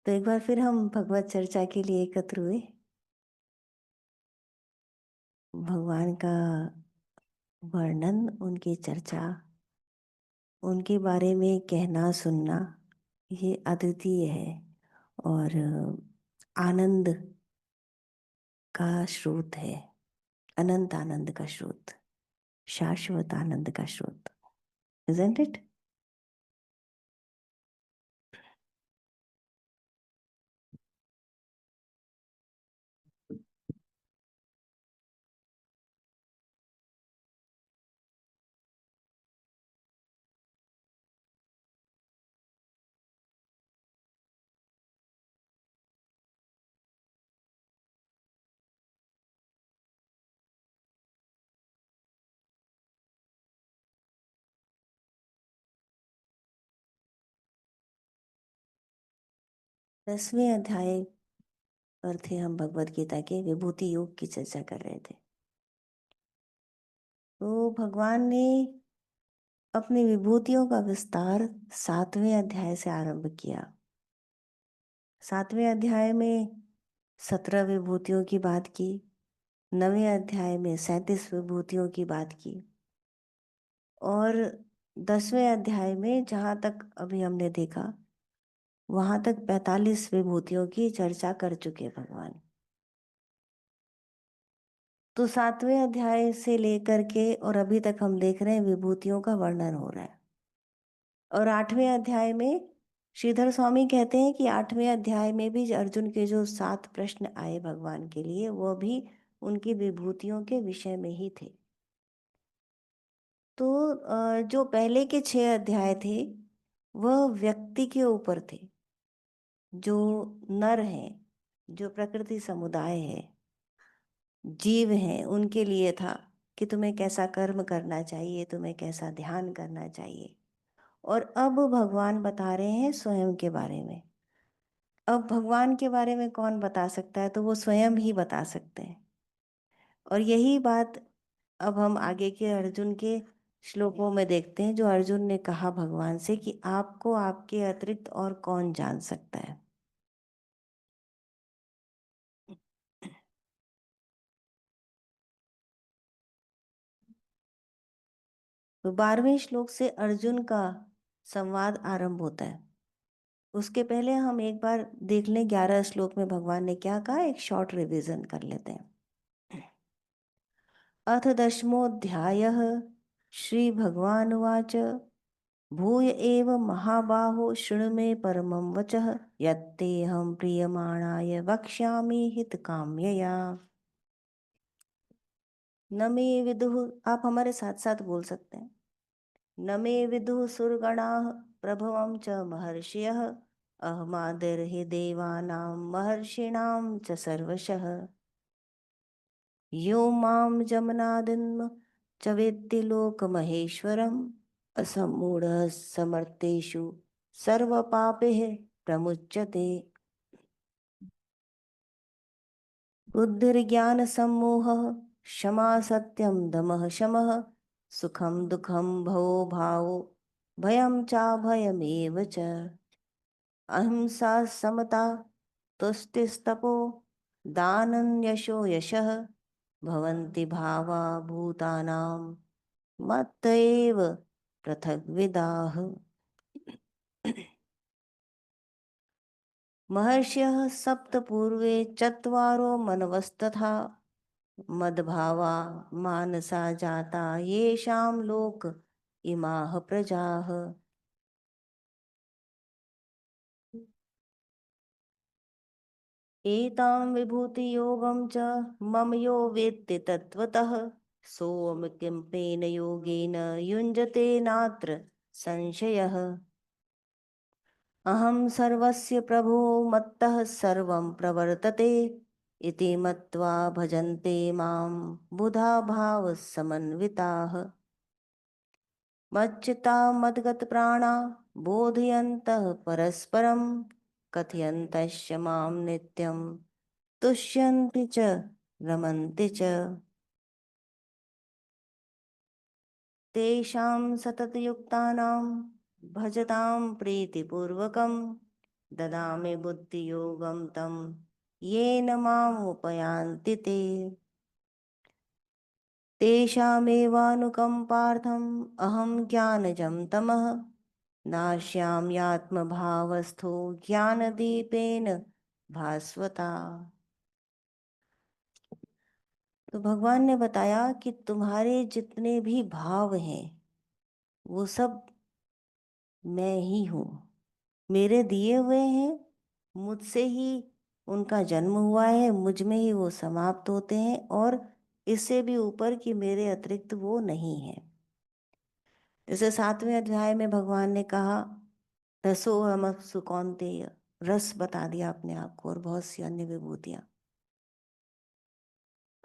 तो एक बार फिर हम भगवत चर्चा के लिए एकत्र हुए। भगवान का वर्णन, उनकी चर्चा, उनके बारे में कहना सुनना ये अद्वितीय है और आनंद का स्रोत है। अनंत आनंद का स्रोत, शाश्वत आनंद का स्रोत। Isn't it? दसवें अध्याय पर थे हम। भगवत गीता के विभूति योग की चर्चा कर रहे थे। तो भगवान ने अपनी विभूतियों का विस्तार 7वें अध्याय से आरंभ किया। 7वें अध्याय में 17 विभूतियों की बात की। 9वें अध्याय में 37 विभूतियों की बात की और 10वें अध्याय में जहाँ तक अभी हमने देखा वहाँ तक 45 विभूतियों की चर्चा कर चुके भगवान। तो 7वें अध्याय से लेकर के और अभी तक हम देख रहे हैं विभूतियों का वर्णन हो रहा है। और 8वें अध्याय में श्रीधर स्वामी कहते हैं कि 8वें अध्याय में भी अर्जुन के जो 7 प्रश्न आए भगवान के लिए, वो भी उनकी विभूतियों के विषय में ही थे। तो जो पहले के 6 अध्याय थे वह व्यक्ति के ऊपर थे, जो नर हैं, जो प्रकृति समुदाय है, जीव हैं, उनके लिए था कि तुम्हें कैसा कर्म करना चाहिए, तुम्हें कैसा ध्यान करना चाहिए। और अब भगवान बता रहे हैं स्वयं के बारे में। अब भगवान के बारे में कौन बता सकता है, तो वो स्वयं ही बता सकते हैं। और यही बात अब हम आगे के अर्जुन के श्लोकों में देखते हैं, जो अर्जुन ने कहा भगवान से कि आपको आपके अतिरिक्त और कौन जान सकता है। तो 12वें श्लोक से अर्जुन का संवाद आरंभ होता है। उसके पहले हम एक बार देख लें 11 श्लोक में भगवान ने क्या कहा। एक शॉर्ट रिवीजन कर लेते हैं। अथ 10मोऽध्यायः श्रीभगवानुवाच भूय एव महाबाहो शृणु मे परमं वचः यत्तेऽहं प्रीयमाणाय वक्ष्यामि हितकाम्यया। न मे विदुः, आप हमारे साथ साथ बोल सकते हैं। न मे विदुः सुरगणाः प्रभवं च महर्षयः अहमादिर्हि देवानां महर्षीणां च सर्वशः। यो मां जमनादिन्म च वेत्ति लोकमहेश्वरम् असम्मूढः समर्थेषु सर्वपापैः प्रमुच्यते। बुद्धिर्ज्ञानसम्मोहः क्षमा सत्यं दमः शमः सुखं दुःखं भवो भावो भयं चाभयमेव च। अहिंसा समता तुष्टिस्तपो दानं यशो यशः भवन्ति भावा भूतानां मत्त एव पृथग्विदाः। महर्षयः सप्त पूर्वे चत्वारो मनवस्तथा मद्भावा मानसा जाता येषां लोक इमाः प्रजाः। एतां विभूतियोगं च मम यो वेत्ति तत्त्वतः सोऽयं योगेन युञ्जते नात्र संशयः। अहं सर्वस्य प्रभो मत्तः सर्वं प्रवर्तते इति मत्वा भजन्ते मां बुधा भावसमन्विताः। मच्चित्ता मद्गतप्राणा बोधयन्तः परस्परं कथयन्तश्च मां नित्यं तुष्यन्ति च रमन्ति च। तेषां सततयुक्तानां भजतां प्रीतिपूर्वकं ददामि बुद्धियोगं तं येन माम् उपयान्ति ते। तेषामेवानुकम्पार्थम् अहं ज्ञानजं तमः नाश्याम्यात्मभावस्थो ज्ञानदीपेन भास्वता। तो भगवान ने बताया कि तुम्हारे जितने भी भाव हैं वो सब मैं ही हूँ, मेरे दिए हुए हैं, मुझसे ही उनका जन्म हुआ है, मुझ में ही वो समाप्त होते हैं, और इससे भी ऊपर कि मेरे अतिरिक्त वो नहीं है। जैसे 7वें अध्याय में भगवान ने कहा रसो हमसु कौन्तेय, रस बता दिया अपने आप को और बहुत सी अन्य विभूतियां।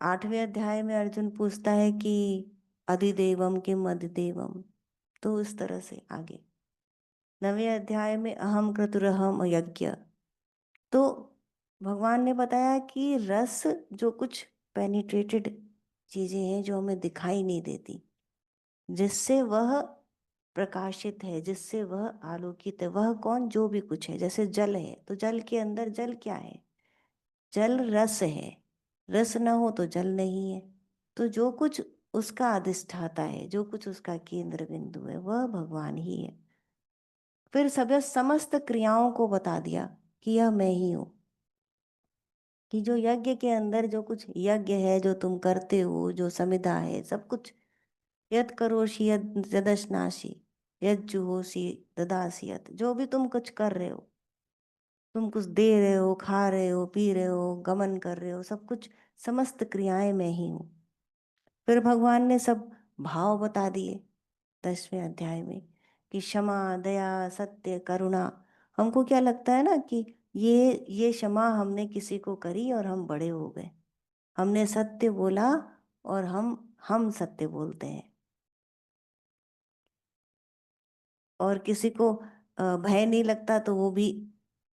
8वें अध्याय में अर्जुन पूछता है कि अधिदेवम किम अधिदेवम, तो इस तरह से आगे 9वें अध्याय में अहम क्रतुरहम यज्ञ। तो भगवान ने बताया कि रस जो कुछ पेनिट्रेटेड चीजें हैं जो हमें दिखाई नहीं देती, जिससे वह प्रकाशित है, जिससे वह आलोकित है, वह कौन, जो भी कुछ है। जैसे जल है तो जल के अंदर जल क्या है, जल रस है, रस ना हो तो जल नहीं है। तो जो कुछ उसका अधिष्ठाता है, जो कुछ उसका केंद्र बिंदु है, वह भगवान ही है। फिर सब समस्त क्रियाओं को बता दिया कि यह मैं ही हूँ, कि जो यज्ञ के अंदर जो कुछ यज्ञ है, जो तुम करते हो, जो समिधा है, सब कुछ यद करोषि यद यदश्नासि यद जुहोसि ददासि यत्, जो भी तुम कुछ कर रहे हो, तुम कुछ दे रहे हो, खा रहे हो, पी रहे हो, गमन कर रहे हो, सब कुछ समस्त क्रियाएं मैं ही हूँ। फिर भगवान ने सब भाव बता दिए 10वें अध्याय में कि क्षमा, दया, सत्य, करुणा। हमको क्या लगता है ना कि ये क्षमा हमने किसी को करी और हम बड़े हो गए, हमने सत्य बोला और हम सत्य बोलते हैं। और किसी को भय नहीं लगता तो वो भी,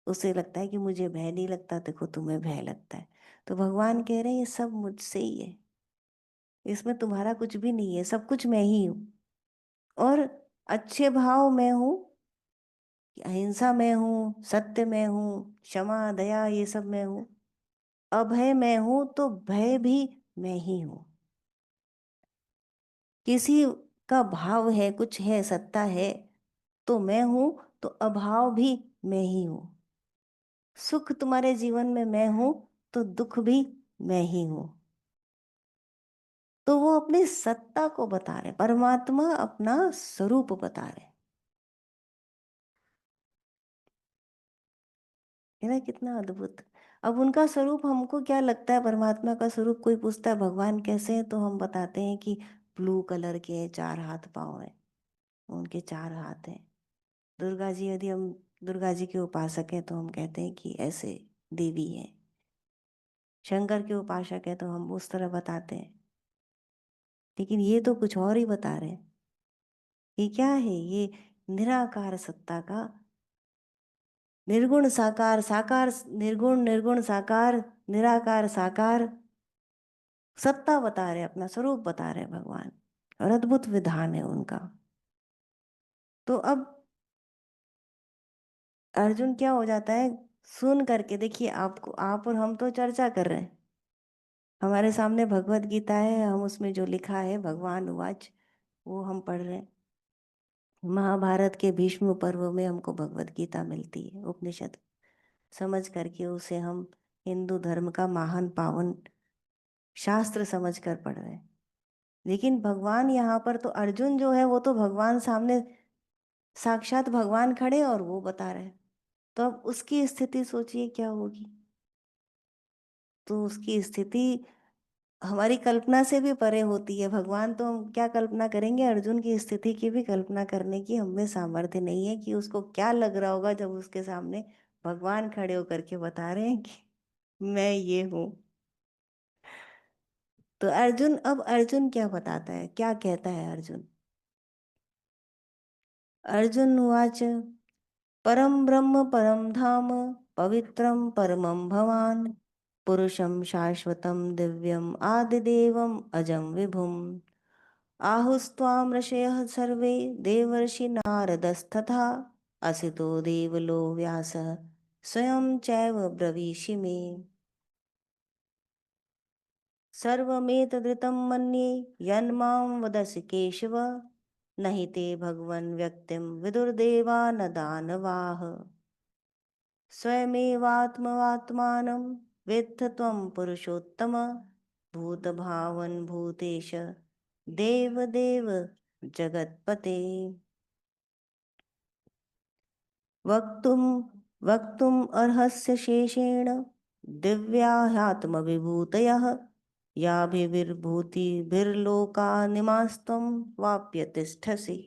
उसे लगता है कि मुझे भय नहीं लगता, देखो तुम्हें भय लगता है। तो भगवान कह रहे हैं ये सब मुझसे ही है, इसमें तुम्हारा कुछ भी नहीं है, सब कुछ मैं ही हूँ। और अच्छे भाव मैं हूँ, अहिंसा मैं हूँ, सत्य मैं हूँ, क्षमा दया ये सब मैं हूँ। अभय मैं हूँ तो भय भी मैं ही हूँ। किसी का भाव है, कुछ है, सत्ता है, तो मैं हूँ, तो अभाव भी मैं ही हूँ। सुख तुम्हारे जीवन में मैं हूं तो दुख भी मैं ही हूं। तो वो अपनी सत्ता को बता रहे, परमात्मा अपना स्वरूप बता रहे। है ना, कितना अद्भुत। अब उनका स्वरूप हमको क्या लगता है, परमात्मा का स्वरूप कोई पूछता है भगवान कैसे हैं, तो हम बताते हैं कि ब्लू कलर के हैं, 4 हाथ पांव हैं, उनके 4 हाथ हैं। दुर्गा जी, यदि हम दुर्गा जी के उपासक हैं तो हम कहते हैं कि ऐसे देवी हैं। शंकर के उपासक हैं तो हम उस तरह बताते हैं। लेकिन ये तो कुछ और ही बता रहे हैं। ये क्या है, ये निराकार सत्ता का, निर्गुण साकार, साकार निर्गुण, निर्गुण साकार, निराकार साकार सत्ता बता रहे, अपना स्वरूप बता रहे भगवान। और अद्भुत विधान है उनका। तो अब अर्जुन क्या हो जाता है, सुन करके देखिए, आपको, आप और हम तो चर्चा कर रहे हैं, हमारे सामने भगवत गीता है, हम उसमें जो लिखा है भगवान उवाच वो हम पढ़ रहे हैं। महाभारत के भीष्म पर्व में हमको भगवत गीता मिलती है, उपनिषद समझ करके उसे हम हिंदू धर्म का महान पावन शास्त्र समझ कर पढ़ रहे हैं। लेकिन भगवान यहाँ पर, तो अर्जुन जो है वो तो भगवान सामने, साक्षात भगवान खड़े और वो बता रहे हैं। तो अब उसकी स्थिति सोचिए क्या होगी। तो उसकी स्थिति हमारी कल्पना से भी परे होती है। भगवान तो हम क्या कल्पना करेंगे, अर्जुन की स्थिति की भी कल्पना करने की हमें सामर्थ्य नहीं है कि उसको क्या लग रहा होगा जब उसके सामने भगवान खड़े होकर के बता रहे हैं कि मैं ये हूँ। तो अर्जुन, अब अर्जुन क्या बताता है, क्या कहता है अर्जुन। अर्जुन उवाच परम ब्रह्म परम धाम पवित्रम परमं भवान पुरुषं शाश्वतं दिव्यम आदिदेवम अजं विभुम आहुस्त्वां ऋषयः सर्वे देवर्षि नारदस्तथा असितो देवलो व्यासः स्वयं चैव ब्रवीषि मे। सर्वमेतदृतं मन्ये यन्मां वदसि केशव, न हि ते भगवन् व्यक्तिं विदुर्देवा न दानवाः। स्वयमेवात्मवात्मानं वेत्थ त्वं पुरुषोत्तम, भूतभावन भूतेश देवदेव जगत्पते। वक्तुं वक्तुम् अर्हस्य शेषेण दिव्याह्यात्मविभूतयः, याभिर्भूतिभिर्लोकानिमास्त्वं वाप्य तिष्ठसि।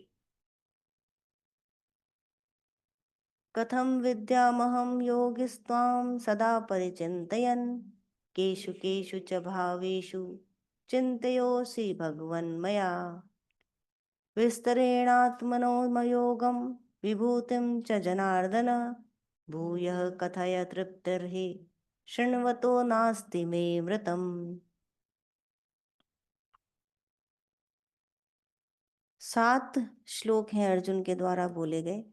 कथं विद्यामहं योगिस्त्वां सदा परिचिन्तयन्, केषु केषु च भावेषु चिन्तयोऽसि भगवन्मया। विस्तरेणात्मनो मयोगं विभूतिं च जनार्दन, भूयः कथय तृप्तिर्हि शृण्वतो नास्ति मे मृतम्। 7 श्लोक हैं अर्जुन के द्वारा बोले गए,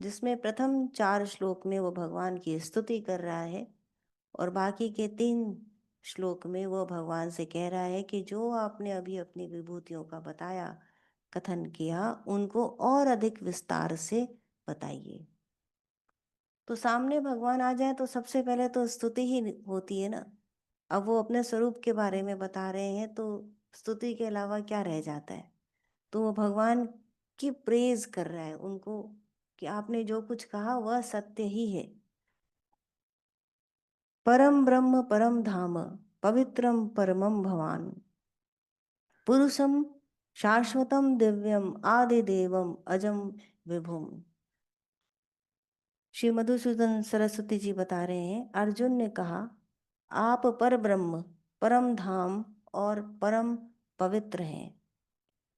जिसमें प्रथम 4 श्लोक में वो भगवान की स्तुति कर रहा है और बाकी के 3 श्लोक में वो भगवान से कह रहा है कि जो आपने अभी अपनी विभूतियों का बताया, कथन किया, उनको और अधिक विस्तार से बताइए। तो सामने भगवान आ जाए तो सबसे पहले तो स्तुति ही होती है ना। अब वो अपने स्वरूप के बारे में बता रहे हैं तो स्तुति के अलावा क्या रह जाता है। तो वो भगवान की प्रेज कर रहा है उनको कि आपने जो कुछ कहा वह सत्य ही है। परम ब्रह्म परम धाम पवित्रम परमम भवान, पुरुषम शाश्वतम दिव्यम आदिदेवम अजम विभुम। श्री मधुसूदन सरस्वती जी बता रहे हैं, अर्जुन ने कहा आप पर ब्रह्म, परम धाम और परम पवित्र हैं।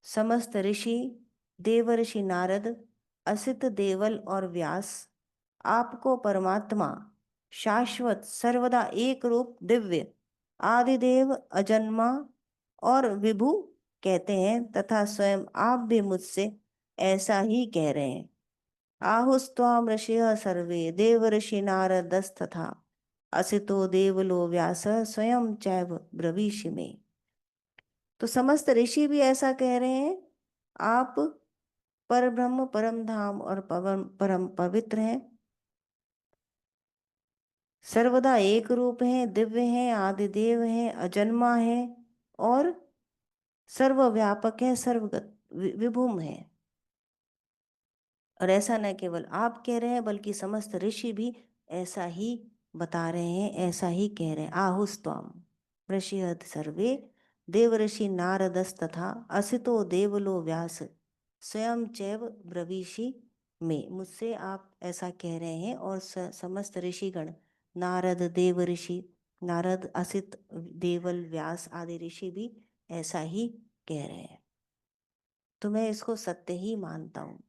समस्त ऋषि, देवर्षि नारद, असित देवल और व्यास आपको परमात्मा, शाश्वत, सर्वदा एक रूप, दिव्य, आदिदेव, अजन्मा और विभु कहते हैं तथा स्वयं आप भी मुझसे ऐसा ही कह रहे हैं। आहुस्त्वाम ऋषयः सर्वे देवर्षि नारदस्तथा, असितो देवलो व्यास स्वयं चैव ब्रवीषि मे। तो समस्त ऋषि भी ऐसा कह रहे हैं, आप पर ब्रह्म, परम धाम और परम पवित्र हैं, सर्वदा एक रूप हैं, दिव्य हैं, आदिदेव हैं, अजन्मा है और सर्वव्यापक है, सर्वगत विभुम है। और ऐसा न केवल आप कह रहे हैं बल्कि समस्त ऋषि भी ऐसा ही बता रहे हैं, ऐसा ही कह रहे हैं। आहुस्त्वाम ऋषियः सर्वे देवर्षि नारदस्तथा असितो देवलो व्यास स्वयं चैव ब्रवीषि में। मुझसे आप ऐसा कह रहे हैं और समस्त ऋषिगण, नारद, देव ऋषि, नारद, असित, देवल, व्यास आदि ऋषि भी ऐसा ही कह रहे हैं। तो मैं इसको सत्य ही मानता हूँ।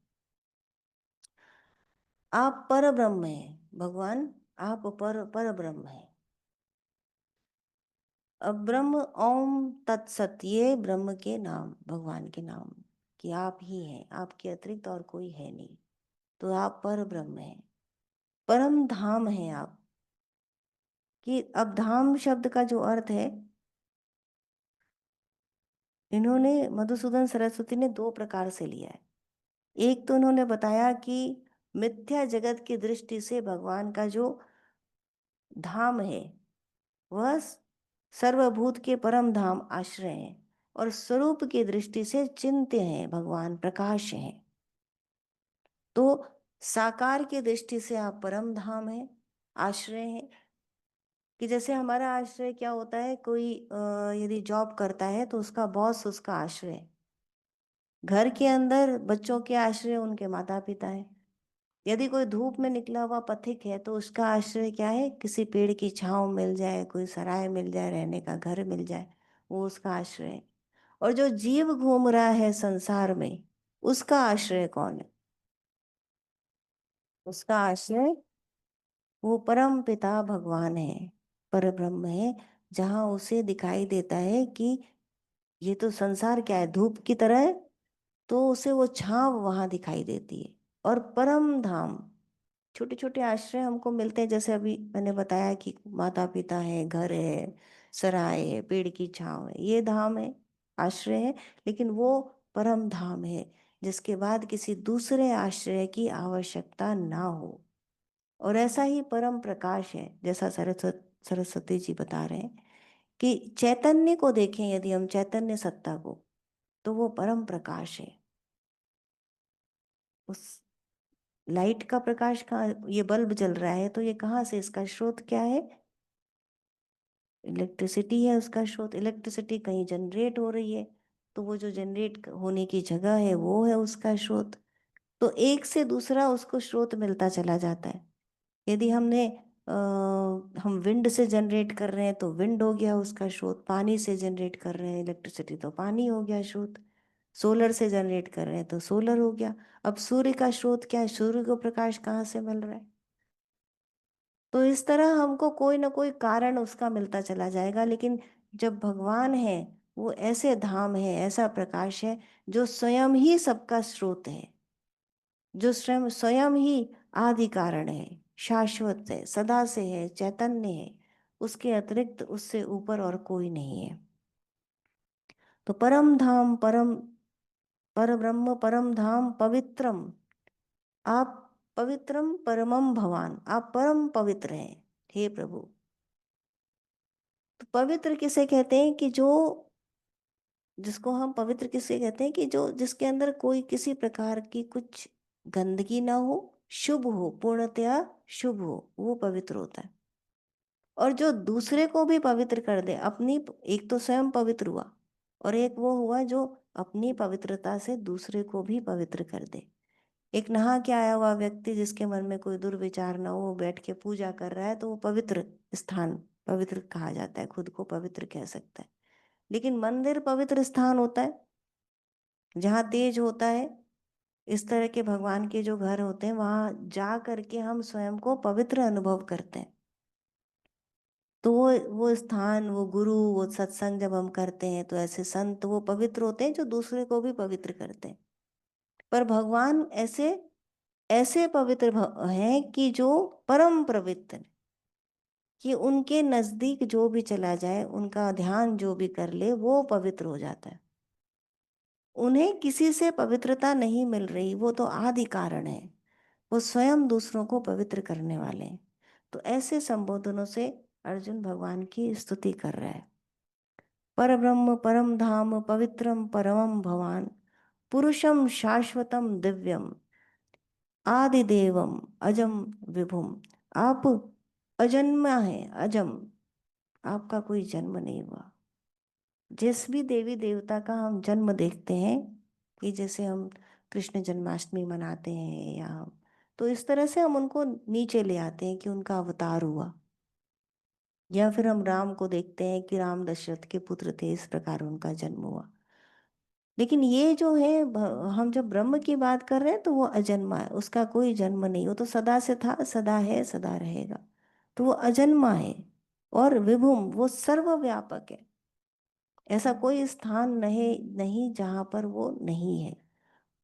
आप पर ब्रह्म हैं भगवान, आप पर ब्रह्म हैं। अब ब्रह्म ओम तत्सत, ये ब्रह्म के नाम, भगवान के नाम कि आप ही हैं, आपके अतिरिक्त और कोई है नहीं। तो आप पर ब्रह्म हैं, परम धाम हैं आप। कि अब धाम शब्द का जो अर्थ है, इन्होंने मधुसूदन सरस्वती ने 2 प्रकार से लिया है। एक तो उन्होंने बताया कि मिथ्या जगत की दृष्टि से भगवान का जो धाम है वह सर्वभूत के परम धाम आश्रय हैं और स्वरूप की दृष्टि से चिंत्य हैं, भगवान प्रकाश हैं। तो साकार की दृष्टि से आप परम धाम हैं, आश्रय हैं। कि जैसे हमारा आश्रय क्या होता है, कोई यदि जॉब करता है तो उसका बॉस उसका आश्रय। घर के अंदर बच्चों के आश्रय उनके माता पिता है। यदि कोई धूप में निकला हुआ पथिक है तो उसका आश्रय क्या है, किसी पेड़ की छांव मिल जाए, कोई सराय मिल जाए, रहने का घर मिल जाए, वो उसका आश्रय है। और जो जीव घूम रहा है संसार में, उसका आश्रय कौन है? उसका आश्रय वो परम पिता भगवान है, पर ब्रह्म है। जहाँ उसे दिखाई देता है कि ये तो संसार क्या है, धूप की तरह है, तो उसे वो छांव वहां दिखाई देती है। और परम धाम छोटे छोटे आश्रय हमको मिलते हैं, जैसे अभी मैंने बताया कि माता पिता है, घर है, सराय है, पेड़ की छांव है, ये धाम है, आश्रय है। लेकिन वो परम धाम है जिसके बाद किसी दूसरे आश्रय की आवश्यकता ना हो। और ऐसा ही परम प्रकाश है, जैसा सरस्वती जी बता रहे हैं कि चैतन्य को देखें, यदि हम चैतन्य सत्ता को, तो वो परम प्रकाश है। उस लाइट का प्रकाश कहाँ, ये बल्ब जल रहा है तो ये कहाँ से, इसका स्रोत क्या है? इलेक्ट्रिसिटी है उसका स्रोत। इलेक्ट्रिसिटी कहीं जनरेट हो रही है, तो वो जो जनरेट होने की जगह है वो है उसका स्रोत। तो एक से दूसरा उसको स्रोत मिलता चला जाता है। यदि हम विंड से जनरेट कर रहे हैं तो विंड हो गया उसका स्रोत, पानी से जनरेट कर रहे हैं इलेक्ट्रिसिटी तो पानी हो गया स्रोत, सोलर से जनरेट कर रहे हैं तो सोलर हो गया। अब सूर्य का स्रोत क्या है? सूर्य को प्रकाश कहाँ से मिल रहा है? तो इस तरह हमको कोई ना कोई कारण उसका मिलता चला जाएगा। लेकिन जब भगवान है, वो ऐसे धाम है, ऐसा प्रकाश है जो स्वयं ही सबका स्रोत है, जो स्वयं स्वयं ही आदि कारण है, शाश्वत है, सदा से है, चैतन्य है। उसके अतिरिक्त, उससे ऊपर और कोई नहीं है। तो परम धाम, परम पर ब्रह्म, परम धाम पवित्रम। आप पवित्रम परमम भवान, आप परम पवित्र हैं हे प्रभु। तो पवित्र किसे कहते हैं? कि जो, जिसको हम पवित्र किसे कहते हैं? कि जो, जिसके अंदर कोई किसी प्रकार की कुछ गंदगी ना हो, शुभ हो, पूर्णतया शुभ हो, वो पवित्र होता है। और जो दूसरे को भी पवित्र कर दे अपनी, एक तो स्वयं पवित्र हुआ, और एक वो हुआ जो अपनी पवित्रता से दूसरे को भी पवित्र कर दे। एक नहा के आया हुआ व्यक्ति जिसके मन में कोई दुर्विचार ना हो, वो बैठ के पूजा कर रहा है, तो वो पवित्र स्थान, पवित्र कहा जाता है, खुद को पवित्र कह सकता है। लेकिन मंदिर पवित्र स्थान होता है जहाँ तेज होता है। इस तरह के भगवान के जो घर होते हैं, वहां जा करके हम स्वयं को पवित्र अनुभव करते हैं। तो वो स्थान, वो गुरु, वो सत्संग जब हम करते हैं तो ऐसे संत वो पवित्र होते हैं जो दूसरे को भी पवित्र करते हैं। पर भगवान ऐसे ऐसे पवित्र हैं कि जो परम पवित्र, कि उनके नजदीक जो भी चला जाए, उनका ध्यान जो भी कर ले, वो पवित्र हो जाता है। उन्हें किसी से पवित्रता नहीं मिल रही, वो तो आदि कारण है, वो स्वयं दूसरों को पवित्र करने वाले हैं। तो ऐसे संबोधनों से अर्जुन भगवान की स्तुति कर रहा है। परब्रह्म परम धाम पवित्रम परमम भवान, पुरुषम शाश्वतम दिव्यम, आदिदेवम अजम विभुम। आप अजन्मा है, अजम, आपका कोई जन्म नहीं हुआ। जिस भी देवी देवता का हम जन्म देखते हैं, कि जैसे हम कृष्ण जन्माष्टमी मनाते हैं, या तो इस तरह से हम उनको नीचे ले आते हैं कि उनका अवतार हुआ। या फिर हम राम को देखते हैं कि राम दशरथ के पुत्र थे, इस प्रकार उनका जन्म हुआ। लेकिन ये जो है, हम जब ब्रह्म की बात कर रहे हैं तो वो अजन्मा है, उसका कोई जन्म नहीं, वो तो सदा से था, सदा है, सदा रहेगा। तो वो अजन्मा है। और विभुम, वो सर्वव्यापक है। ऐसा कोई स्थान नहीं नहीं जहाँ पर वो नहीं है।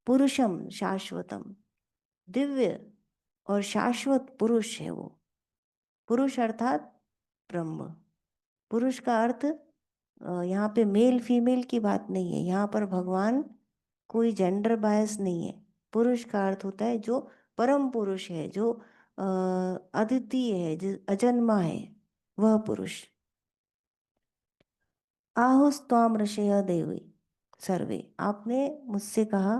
पुरुषम शाश्वतम, दिव्य और शाश्वत पुरुष है वो। पुरुष अर्थात ब्रह्म। पुरुष का अर्थ, यहाँ पे मेल फीमेल की बात नहीं है, यहाँ पर भगवान कोई जेंडर बायस नहीं है। पुरुष का अर्थ होता है जो परम पुरुष है, जो अद्वितीय है, जो अजन्मा है, वह पुरुष। आहुस्त्वाम ऋषय देवी सर्वे, आपने मुझसे कहा,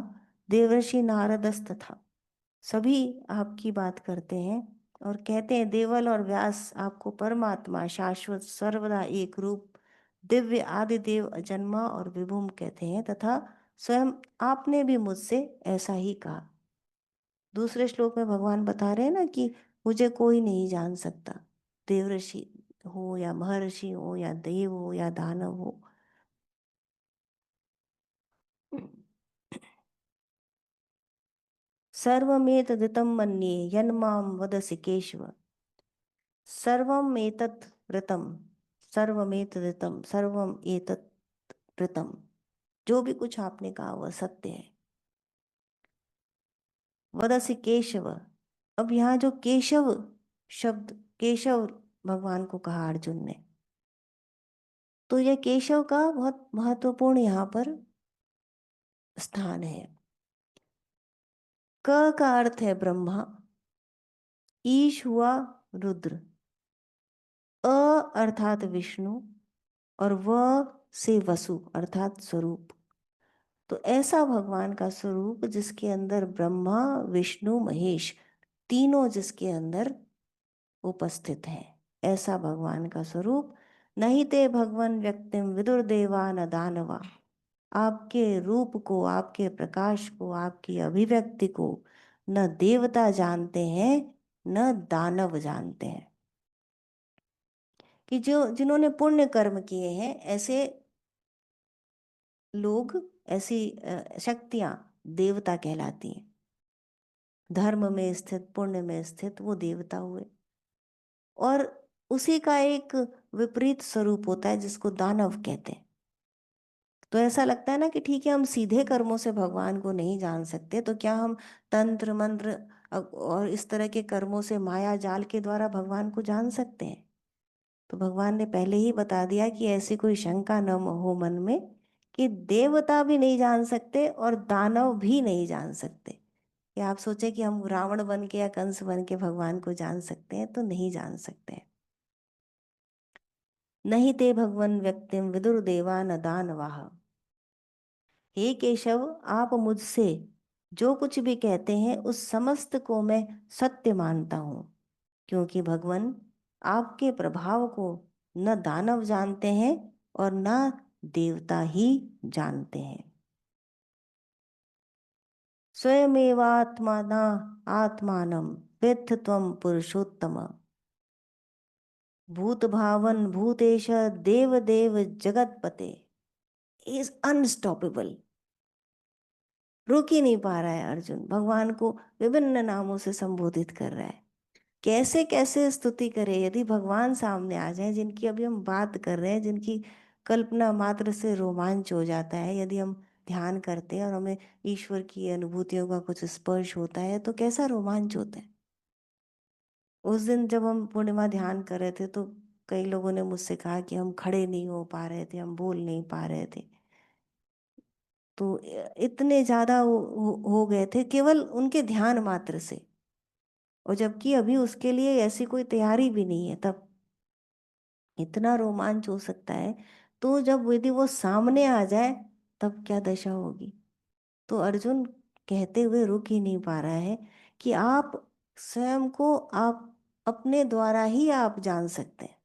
देवर्षि नारदस्त था, सभी आपकी बात करते हैं और कहते हैं, देवल और व्यास आपको परमात्मा, शाश्वत, सर्वदा एक रूप, दिव्य, आदिदेव, अजन्मा और विभुम कहते हैं, तथा स्वयं आपने भी मुझसे ऐसा ही कहा। दूसरे श्लोक में भगवान बता रहे हैं ना कि मुझे कोई नहीं जान सकता, देवऋषि हो या महर्षि हो या देव हो या दानव हो। सर्वमेतदितं मन्ये यन्मां वदसि केशव, सर्वमेतत् ऋतं, सर्वमेतदितं, सर्वम एतत् ऋतं, जो भी कुछ आपने कहा वह सत्य है। वदसि केशव, अब यहाँ जो केशव शब्द, केशव भगवान को कहा अर्जुन ने, तो यह केशव का बहुत महत्वपूर्ण यहाँ पर स्थान है। क का अर्थ है ब्रह्मा, ईश हुआ रुद्र, अ अर्थात विष्णु, और व से वसु अर्थात स्वरूप। तो ऐसा भगवान का स्वरूप जिसके अंदर ब्रह्मा विष्णु महेश तीनों जिसके अंदर उपस्थित हैं, ऐसा भगवान का स्वरूप। नहीं ते भगवान व्यक्तिम विदुर देवा न दानवा, आपके रूप को, आपके प्रकाश को, आपकी अभिव्यक्ति को न देवता जानते हैं न दानव जानते हैं। कि जो जिन्होंने पुण्य कर्म किए हैं, ऐसे लोग, ऐसी शक्तियां देवता कहलाती हैं। धर्म में स्थित, पुण्य में स्थित वो देवता हुए। और उसी का एक विपरीत स्वरूप होता है जिसको दानव कहते हैं। तो ऐसा लगता है ना कि ठीक है, हम सीधे कर्मों से भगवान को नहीं जान सकते, तो क्या हम तंत्र मंत्र और इस तरह के कर्मों से, माया जाल के द्वारा भगवान को जान सकते हैं? तो भगवान ने पहले ही बता दिया कि ऐसी कोई शंका न हो मन में, कि देवता भी नहीं जान सकते और दानव भी नहीं जान सकते। कि आप सोचे कि हम रावण बन के या कंस बन के भगवान को जान सकते हैं, तो नहीं जान सकते हैं। नहीं ते भगवन व्यक्तिम विदुर देवा न दानवाः। हे केशव, आप मुझसे जो कुछ भी कहते हैं उस समस्त को मैं सत्य मानता हूँ, क्योंकि भगवान आपके प्रभाव को न दानव जानते हैं और न देवता ही जानते हैं। स्वयमेवात्माना आत्मानं वेत्थ त्वं पुरुषोत्तम, भूत भावन भूतेश देव देव जगतपते। Is unstoppable. रुक ही नहीं पा रहा है अर्जुन, भगवान को विभिन्न नामों से संबोधित कर रहा है। कैसे कैसे स्तुति करे। यदि भगवान सामने आ जाए, जिनकी अभी हम बात कर रहे हैं, जिनकी कल्पना मात्र से रोमांच हो जाता है, यदि हम ध्यान करते हैं और हमें ईश्वर की अनुभूतियों का कुछ स्पर्श होता है, तो कैसा रोमांच होता है। उस दिन जब हम पूर्णिमा ध्यान कर रहे थे, तो कई लोगों ने मुझसे कहा कि हम खड़े नहीं हो पा रहे थे, हम बोल नहीं पा रहे थे। तो इतने ज़्यादा हो गए थे केवल उनके ध्यान मात्र से, और जबकि अभी उसके लिए ऐसी कोई तैयारी भी नहीं है, तब इतना रोमांच हो सकता है। तो जब यदि वो सामने आ जाए, तब क्या दशा होगी। तो अर्जुन कहते हुए रुक ही नहीं पा रहा है कि आप स्वयं को, आप अपने द्वारा ही आप जान सकते हैं,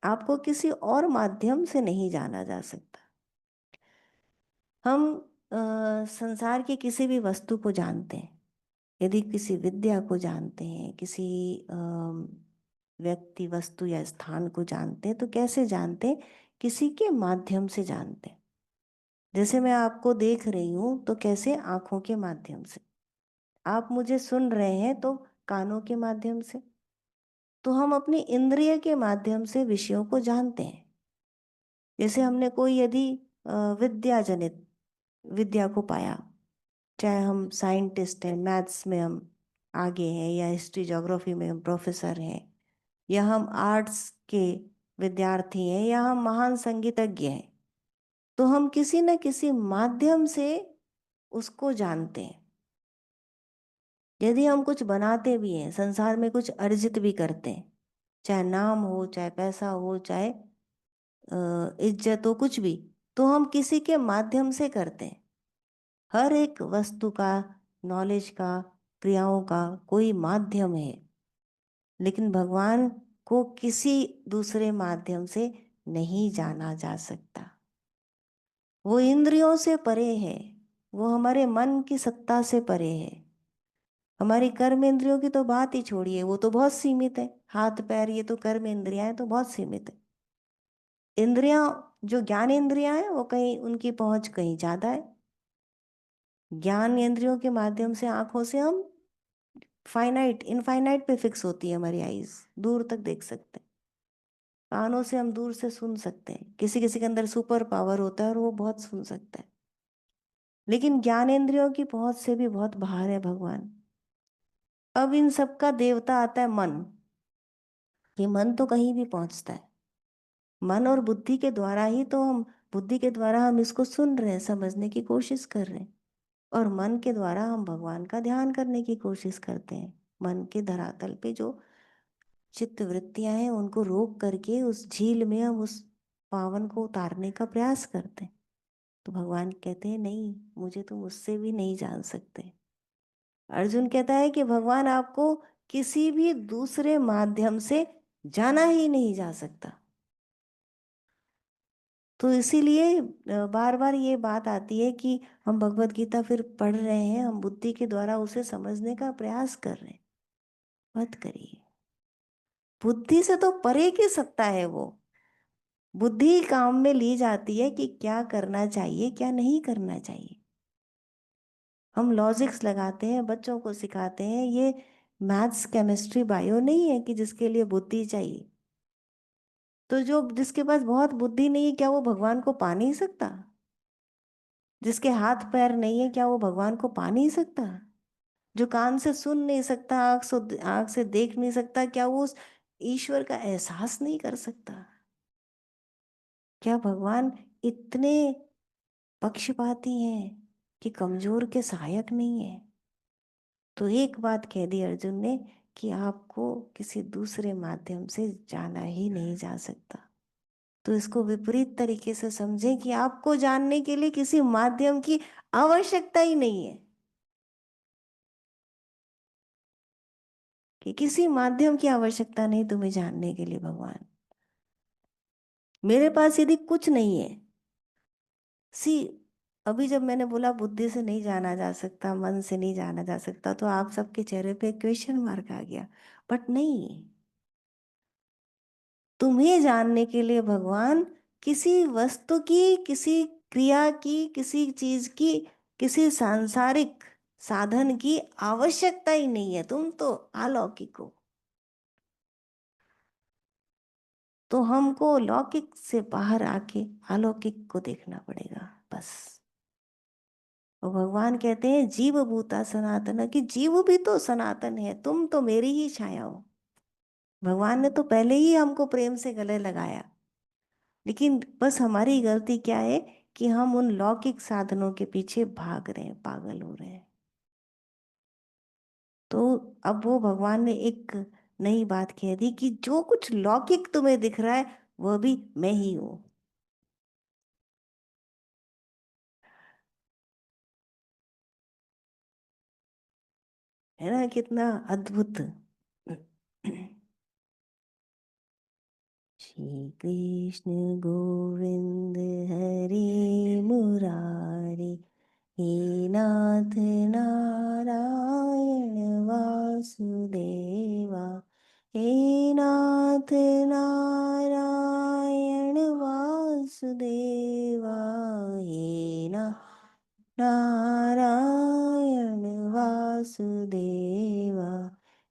आपको किसी और माध्यम से नहीं जाना जा सकता। हम संसार की किसी भी वस्तु को जानते हैं, यदि किसी विद्या को जानते हैं, किसी व्यक्ति वस्तु या स्थान को जानते हैं, तो कैसे जानते हैं? किसी के माध्यम से जानते हैं। जैसे मैं आपको देख रही हूँ, तो कैसे? आँखों के माध्यम से। आप मुझे सुन रहे हैं तो कानों के माध्यम से। तो हम अपनी इंद्रिय के माध्यम से विषयों को जानते हैं। जैसे हमने कोई यदि विद्या जनित विद्या को पाया, चाहे हम साइंटिस्ट हैं, मैथ्स में हम आगे हैं, या हिस्ट्री ज्योग्राफी में हम प्रोफेसर हैं, या हम आर्ट्स के विद्यार्थी हैं, या हम महान संगीतज्ञ हैं, तो हम किसी न किसी माध्यम से उसको जानते हैं। यदि हम कुछ बनाते भी हैं, संसार में कुछ अर्जित भी करते हैं, चाहे नाम हो, चाहे पैसा हो, चाहे इज्जत हो, कुछ भी, तो हम किसी के माध्यम से करते हैं। हर एक वस्तु का, नॉलेज का, क्रियाओं का कोई माध्यम है। लेकिन भगवान को किसी दूसरे माध्यम से नहीं जाना जा सकता। वो इंद्रियों से परे है, वो हमारे मन की सत्ता से परे है। हमारी कर्म इंद्रियों की तो बात ही छोड़िए, वो तो बहुत सीमित है। हाथ पैर, ये तो कर्म इंद्रियां हैं, तो बहुत सीमित है। इंद्रियां, जो ज्ञान इंद्रियां हैं, वो कहीं, उनकी पहुंच कहीं ज्यादा है। ज्ञान इंद्रियों के माध्यम से, आंखों से हम फाइनाइट, इनफाइनाइट पे फिक्स होती है हमारी आईज, दूर तक देख सकते हैं। कानों से हम दूर से सुन सकते हैं, किसी किसी के अंदर सुपर पावर होता है और वो बहुत सुन सकता है। लेकिन ज्ञानेंद्रियों की पहुंच से भी बहुत बाहर है भगवान। अब इन सब का देवता आता है मन। ये मन तो कहीं भी पहुंचता है। मन और बुद्धि के द्वारा ही तो हम, बुद्धि के द्वारा हम इसको सुन रहे हैं, समझने की कोशिश कर रहे हैं। और मन के द्वारा हम भगवान का ध्यान करने की कोशिश करते हैं। मन के धरातल पे जो चित्त वृत्तियां हैं उनको रोक करके उस झील में हम उस पावन को उतारने का प्रयास करते हैं। तो भगवान कहते हैं नहीं, मुझे तुम उससे भी नहीं जान सकते। अर्जुन कहता है कि भगवान आपको किसी भी दूसरे माध्यम से जाना ही नहीं जा सकता। तो इसीलिए बार बार ये बात आती है कि हम भगवत गीता फिर पढ़ रहे हैं, हम बुद्धि के द्वारा उसे समझने का प्रयास कर रहे हैं। मत करिए। बुद्धि से तो परे की सत्ता है वो। बुद्धि काम में ली जाती है कि क्या करना चाहिए क्या नहीं करना चाहिए। हम लॉजिक्स लगाते हैं, बच्चों को सिखाते हैं। ये मैथ्स केमिस्ट्री बायो नहीं है कि जिसके लिए बुद्धि चाहिए। तो जो जिसके पास बहुत बुद्धि नहीं है, क्या वो भगवान को पा नहीं सकता? जिसके हाथ पैर नहीं है, क्या वो भगवान को पा नहीं सकता? जो कान से सुन नहीं सकता, आंख से देख नहीं सकता, क्या वो उस ईश्वर का एहसास नहीं कर सकता? क्या भगवान इतने पक्षपाती हैं कि कमजोर के सहायक नहीं है? तो एक बात कह दी अर्जुन ने कि आपको किसी दूसरे माध्यम से जाना ही नहीं जा सकता। तो इसको विपरीत तरीके से समझें कि आपको जानने के लिए किसी माध्यम की आवश्यकता ही नहीं है। कि किसी माध्यम की आवश्यकता नहीं तुम्हें जानने के लिए भगवान। मेरे पास यदि कुछ नहीं है, सी, अभी जब मैंने बोला बुद्धि से नहीं जाना जा सकता, मन से नहीं जाना जा सकता, तो आप सबके चेहरे पे क्वेश्चन मार्क आ गया। बट नहीं, तुम्हें जानने के लिए भगवान किसी वस्तु की, किसी क्रिया की, किसी चीज की, किसी सांसारिक साधन की आवश्यकता ही नहीं है। तुम तो अलौकिक हो। तो हमको लौकिक से बाहर आके अलौकिक को देखना पड़ेगा बस। और भगवान कहते हैं जीव भूता सनातन, कि जीव भी तो सनातन है, तुम तो मेरी ही छाया हो। भगवान ने तो पहले ही हमको प्रेम से गले लगाया। लेकिन बस हमारी गलती क्या है कि हम उन लौकिक साधनों के पीछे भाग रहे हैं, पागल हो रहे हैं। तो अब वो भगवान ने एक नई बात कह दी कि जो कुछ लौकिक तुम्हें दिख रहा है वह भी मैं ही हूं। है ना, कितना अद्भुत। श्री कृष्ण गोविंद हरे मुरारी, हे नाथ नारायण वासुदेवा, हे नाथ नारायण वासुदेवा, हे ना नारायण वासुदेवा।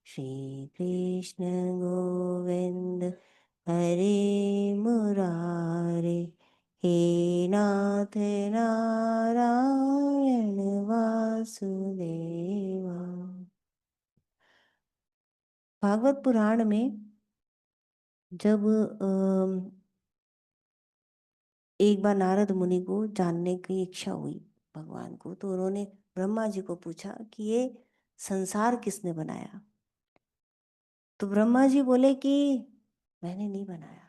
श्री कृष्ण गोविंद हरे मुरारे, हे नाथ नारायण वासुदेवा। भागवत पुराण में जब एक बार नारद मुनि को जानने की इच्छा हुई भगवान को, तो उन्होंने ब्रह्मा जी को पूछा कि ये संसार किसने बनाया? तो ब्रह्मा जी बोले कि मैंने नहीं बनाया,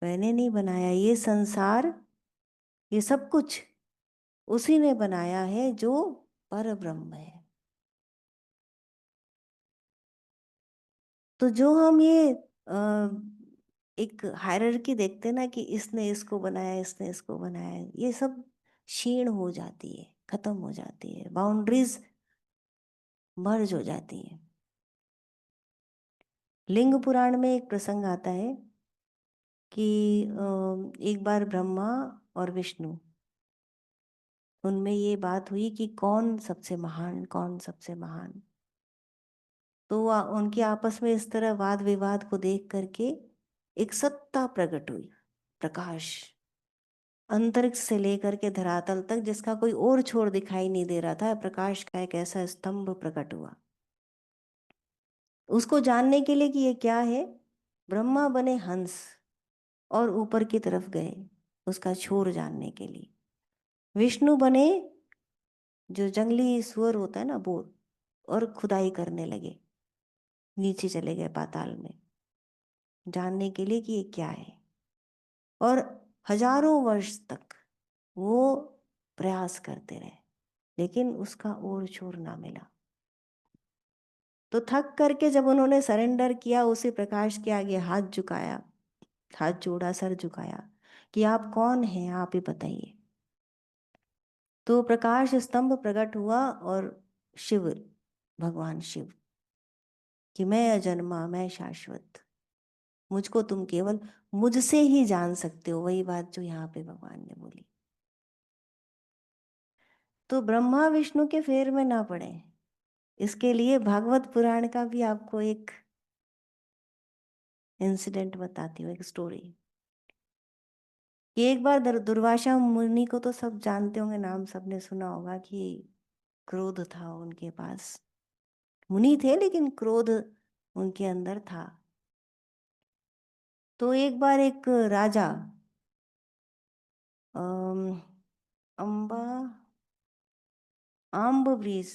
मैंने नहीं बनाया ये संसार, ये सब कुछ उसी ने बनाया है जो पर ब्रह्म है। तो जो हम ये एक हायरार्की देखते हैं ना कि इसने इसको बनाया, इसने इसको बनाया, ये सब क्षीण हो जाती है, खत्म हो जाती है, बाउंड्रीज मर्ज हो जाती है। लिंग पुराण में एक प्रसंग आता है कि एक बार ब्रह्मा और विष्णु, उनमें ये बात हुई कि कौन सबसे महान, कौन सबसे महान। तो उनके आपस में इस तरह वाद विवाद को देख करके एक सत्ता प्रकट हुई, प्रकाश। अंतरिक्ष से लेकर के धरातल तक जिसका कोई और छोर दिखाई नहीं दे रहा था, प्रकाश का एक ऐसा स्तंभ प्रकट हुआ। उसको जानने के लिए कि ये क्या है, ब्रह्मा बने हंस और ऊपर की तरफ गए उसका छोर जानने के लिए। विष्णु बने जो जंगली सुअर होता है ना वो, और खुदाई करने लगे, नीचे चले गए पाताल में जानने के लिए कि ये क्या है। और हजारों वर्ष तक वो प्रयास करते रहे, लेकिन उसका और छोर ना मिला। तो थक करके जब उन्होंने सरेंडर किया, उसी प्रकाश के आगे हाथ झुकाया, हाथ जोड़ा, सर झुकाया कि आप कौन हैं, आप ही बताइए। तो प्रकाश स्तंभ प्रकट हुआ और शिव, भगवान शिव, कि मैं अजन्मा, मैं शाश्वत, मुझको तुम केवल मुझसे ही जान सकते हो। वही बात जो यहाँ पे भगवान ने बोली। तो ब्रह्मा विष्णु के फेर में ना पड़े, इसके लिए भागवत पुराण का भी आपको एक इंसिडेंट बताती हूँ, एक स्टोरी। कि एक बार दुर्वासा मुनि को तो सब जानते होंगे, नाम सबने सुना होगा, कि क्रोध था उनके पास। मुनि थे लेकिन क्रोध उनके अंदर था। तो एक बार एक राजा, अम, अम्बा आम्बरीश,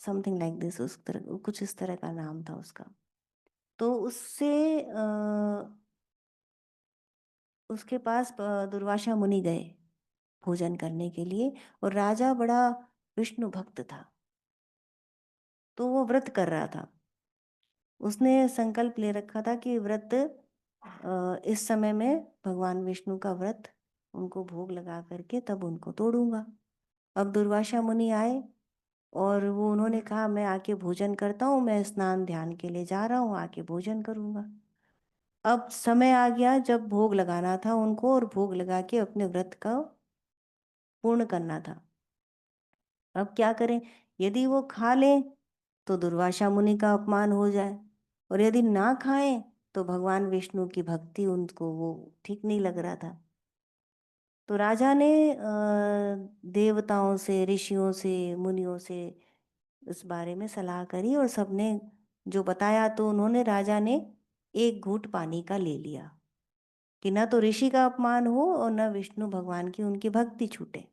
समथिंग लाइक दिस, उस तरह कुछ इस तरह का नाम था उसका। तो उसके पास दुर्वासा मुनि गए भोजन करने के लिए। और राजा बड़ा विष्णु भक्त था, तो वो व्रत कर रहा था। उसने संकल्प ले रखा था कि व्रत इस समय में भगवान विष्णु का व्रत उनको भोग लगा करके तब उनको तोड़ूंगा। अब दुर्वासा मुनि आए और वो उन्होंने कहा मैं आके भोजन करता हूँ, मैं स्नान ध्यान के लिए जा रहा हूँ, आके भोजन करूँगा। अब समय आ गया जब भोग लगाना था उनको, और भोग लगा के अपने व्रत का पूर्ण करना था। अब क्या करें, यदि वो खा लें तो दुर्वासा मुनि का अपमान हो जाए, और यदि ना खाएं तो भगवान विष्णु की भक्ति उनको वो ठीक नहीं लग रहा था। तो राजा ने देवताओं से, ऋषियों से, मुनियों से इस बारे में सलाह करी, और सबने जो बताया तो उन्होंने, राजा ने एक घूंट पानी का ले लिया कि ना तो ऋषि का अपमान हो और न विष्णु भगवान की उनकी भक्ति छूटे।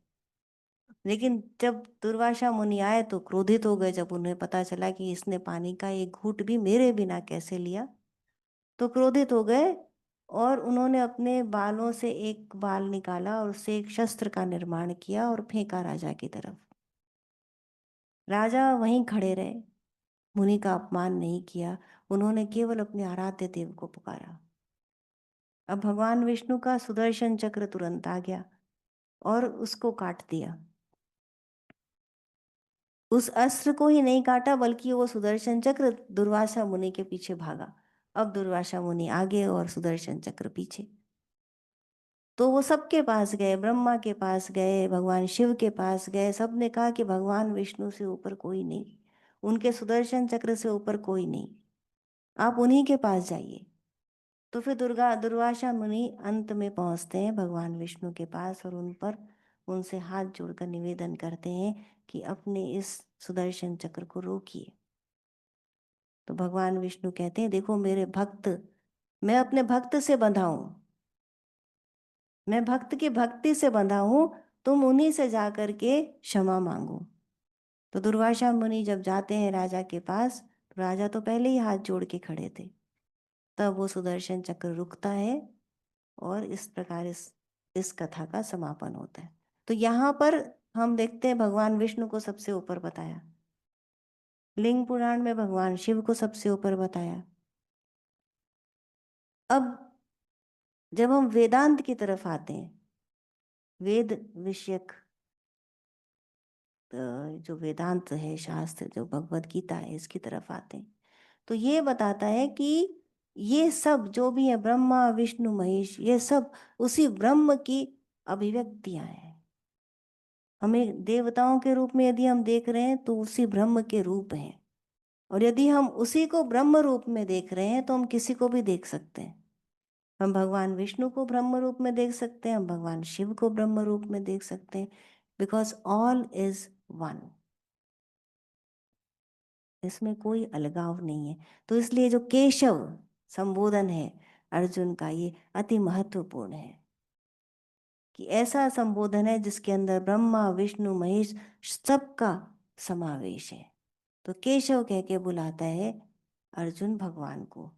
लेकिन जब दुर्वासा मुनि आए तो क्रोधित हो गए, जब उन्हें पता चला कि इसने पानी का एक घूंट भी मेरे बिना कैसे लिया, तो क्रोधित हो गए। और उन्होंने अपने बालों से एक बाल निकाला और उससे एक शस्त्र का निर्माण किया और फेंका राजा की तरफ। राजा वहीं खड़े रहे, मुनि का अपमान नहीं किया, उन्होंने केवल अपने आराध्य देव को पुकारा। अब भगवान विष्णु का सुदर्शन चक्र तुरंत आ गया और उसको काट दिया। उस अस्त्र को ही नहीं काटा, बल्कि वो सुदर्शन चक्र दुर्वासा मुनि के पीछे भागा। अब दुर्वासा मुनि आगे और सुदर्शन चक्र पीछे। तो वो सबके पास गए, ब्रह्मा के पास गए, भगवान शिव के पास गए, सबने कहा कि भगवान विष्णु से ऊपर कोई नहीं, उनके सुदर्शन चक्र से ऊपर कोई नहीं, आप उन्हीं के पास जाइए। तो फिर दुर्वासा मुनि अंत में पहुंचते हैं भगवान विष्णु के पास, और उनसे हाथ जोड़कर निवेदन करते हैं कि अपने इस सुदर्शन चक्र को रोकिए। तो भगवान विष्णु कहते हैं देखो मेरे भक्त, मैं अपने भक्त से बंधा हूँ, मैं भक्त की भक्ति से बंधा हूँ, तुम उन्हीं से जा कर के क्षमा मांगो। तो दुर्वासा मुनि जब जाते हैं राजा के पास, तो राजा तो पहले ही हाथ जोड़ के खड़े थे। तब वो सुदर्शन चक्र रुकता है और इस प्रकार इस कथा का समापन होता है। तो यहाँ पर हम देखते हैं भगवान विष्णु को सबसे ऊपर बताया, लिंग पुराण में भगवान शिव को सबसे ऊपर बताया। अब जब हम वेदांत की तरफ आते हैं, वेद विषयक जो वेदांत है, शास्त्र जो भगवत गीता है, इसकी तरफ आते हैं, तो ये बताता है कि ये सब जो भी है, ब्रह्मा विष्णु महेश, ये सब उसी ब्रह्म की अभिव्यक्तियां हैं। हमें देवताओं के रूप में यदि हम देख रहे हैं तो उसी ब्रह्म के रूप हैं, और यदि हम उसी को ब्रह्म रूप में देख रहे हैं तो हम किसी को भी देख सकते हैं। हम भगवान विष्णु को ब्रह्म रूप में देख सकते हैं, हम भगवान शिव को ब्रह्म रूप में देख सकते हैं, बिकॉज ऑल इज वन। इसमें कोई अलगाव नहीं है। तो इसलिए जो केशव संबोधन है अर्जुन का, ये अति महत्वपूर्ण है कि ऐसा संबोधन है जिसके अंदर ब्रह्मा विष्णु महेश सबका समावेश है। तो केशव कह के बुलाता है अर्जुन भगवान को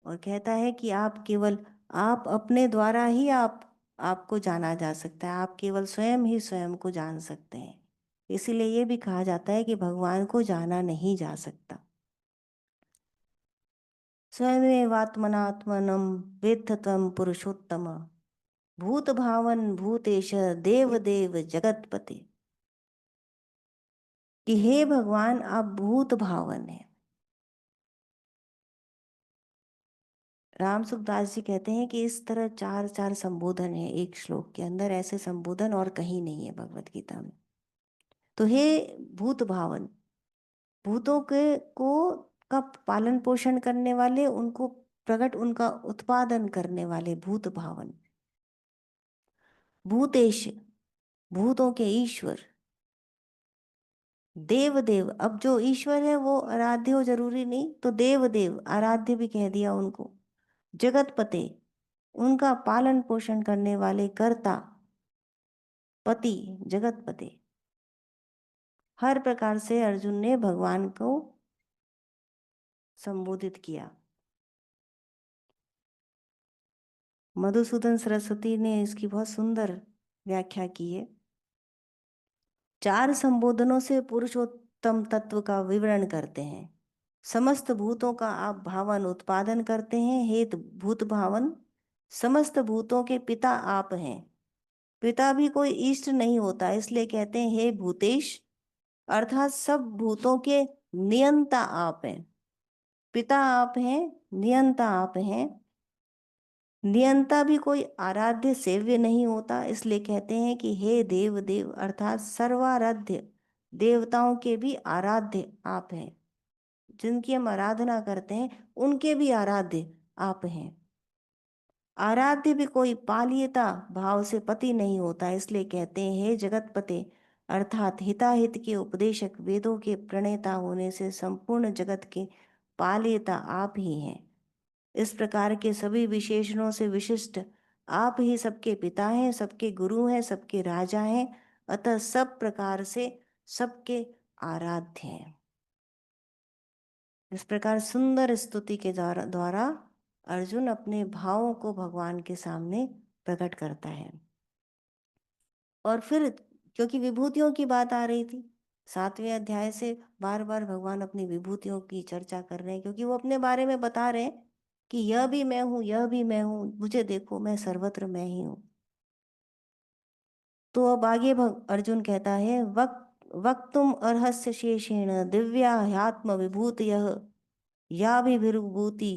और कहता है कि आप अपने द्वारा ही आपको जाना जा सकता है, आप केवल स्वयं ही स्वयं को जान सकते हैं। इसीलिए ये भी कहा जाता है कि भगवान को जाना नहीं जा सकता। स्वयमेवात्मनात्मनं वेत्थ त्वं पुरुषोत्तम, भूत भावन भूतेश देव देव जगतपते। कि हे भगवान आप भूत भावन हैं। राम सुखदास जी कहते हैं कि इस तरह चार चार संबोधन है एक श्लोक के अंदर, ऐसे संबोधन और कहीं नहीं है भगवत गीता में। तो हे भूत भावन, भूतों के को का पालन पोषण करने वाले, उनको प्रकट उनका उत्पादन करने वाले भूत भावन। भूतेश, भूतों के ईश्वर। देव देव, अब जो ईश्वर है वो आराध्य हो जरूरी नहीं, तो देव देव आराध्य भी कह दिया उनको। जगतपते, उनका पालन पोषण करने वाले कर्ता, पति, जगतपते। हर प्रकार से अर्जुन ने भगवान को संबोधित किया। मधुसूदन सरस्वती ने इसकी बहुत सुंदर व्याख्या की है। चार संबोधनों से पुरुषोत्तम तत्व का विवरण करते हैं। समस्त भूतों का आप भावन उत्पादन करते हैं, हे भूत भावन। समस्त भूतों के पिता आप हैं। पिता भी कोई इष्ट नहीं होता, इसलिए कहते हैं हे भूतेश, अर्थात सब भूतों के नियंता आप हैं। पिता आप हैं, नियंता आप हैं। नियंता भी कोई आराध्य सेव्य नहीं होता, इसलिए कहते हैं कि हे देव देव, अर्थात सर्वाराध्य, देवताओं के भी आराध्य आप हैं। जिनकी हम आराधना करते हैं उनके भी आराध्य आप हैं। आराध्य भी कोई पालियता भाव से पति नहीं होता, इसलिए कहते हैं हे जगतपते, अर्थात हिताहित के उपदेशक, वेदों के प्रणेता होने से संपूर्ण जगत के पालियता आप ही हैं। इस प्रकार के सभी विशेषणों से विशिष्ट आप ही सबके पिता हैं, सबके गुरु हैं, सबके राजा हैं, अतः सब प्रकार से सबके आराध्य हैं। इस प्रकार सुंदर स्तुति के द्वारा अर्जुन अपने भावों को भगवान के सामने प्रकट करता है। और फिर क्योंकि विभूतियों की बात आ रही थी, 7वें अध्याय से बार बार भगवान अपनी विभूतियों की चर्चा कर रहे हैं, क्योंकि वो अपने बारे में बता रहे हैं कि यह भी मैं हूँ, यह भी मैं हूँ, मुझे देखो मैं सर्वत्र मैं ही हूँ। तो अब आगे अर्जुन कहता है वक्तुम अर्हस्य शेषेण दिव्या ह्यात्म विभूतयः या भी विभूति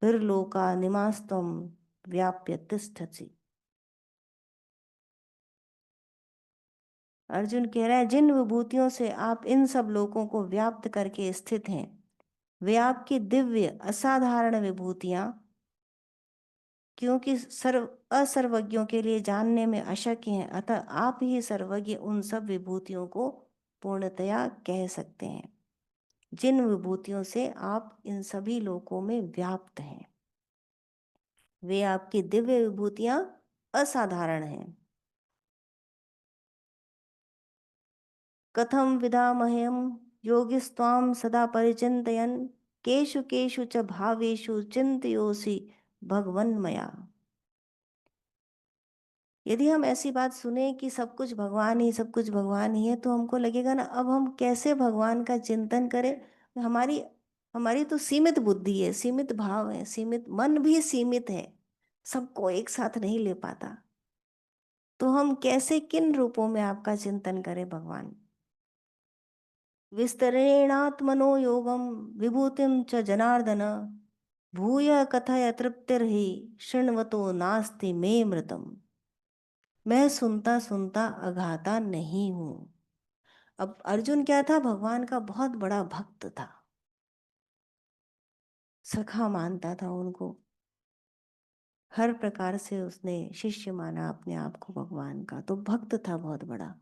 फिर लोका निमास्तम व्याप्य तिष्ठसि। अर्जुन कह रहा है जिन विभूतियों से आप इन सब लोगों को व्याप्त करके स्थित हैं, वे आपकी दिव्य असाधारण विभूतियां, क्योंकि असर्वज्ञों के लिए जानने में अशक्य हैं, अतः आप ही सर्वज्ञ उन सब विभूतियों को पूर्णतया कह सकते हैं, जिन विभूतियों से आप इन सभी लोकों में व्याप्त हैं। वे आपकी दिव्य विभूतियां असाधारण हैं। कथम विधामह्यम योगिस्त्वां सदा परिचिन्तयन् केषु केषु च भावेषु चिन्तयोसि भगवन्मया। यदि हम ऐसी बात सुने कि सब कुछ भगवान ही, सब कुछ भगवान ही है, तो हमको लगेगा ना अब हम कैसे भगवान का चिंतन करें। हमारी हमारी तो सीमित बुद्धि है, सीमित भाव है, सीमित मन भी सीमित है, सबको एक साथ नहीं ले पाता। तो हम कैसे किन रूपों में आपका चिंतन करें भगवान। विस्तरेणात्मनो योगम विभूतिम च जनार्दन, भूय कथय तृप्तिर्हि शृण्वतो नास्ति मे मृतम। मैं सुनता सुनता अघाता नहीं हूं। अब अर्जुन क्या था, भगवान का बहुत बड़ा भक्त था, सखा मानता था उनको। हर प्रकार से उसने शिष्य माना अपने आप को भगवान का, तो भक्त था बहुत बड़ा।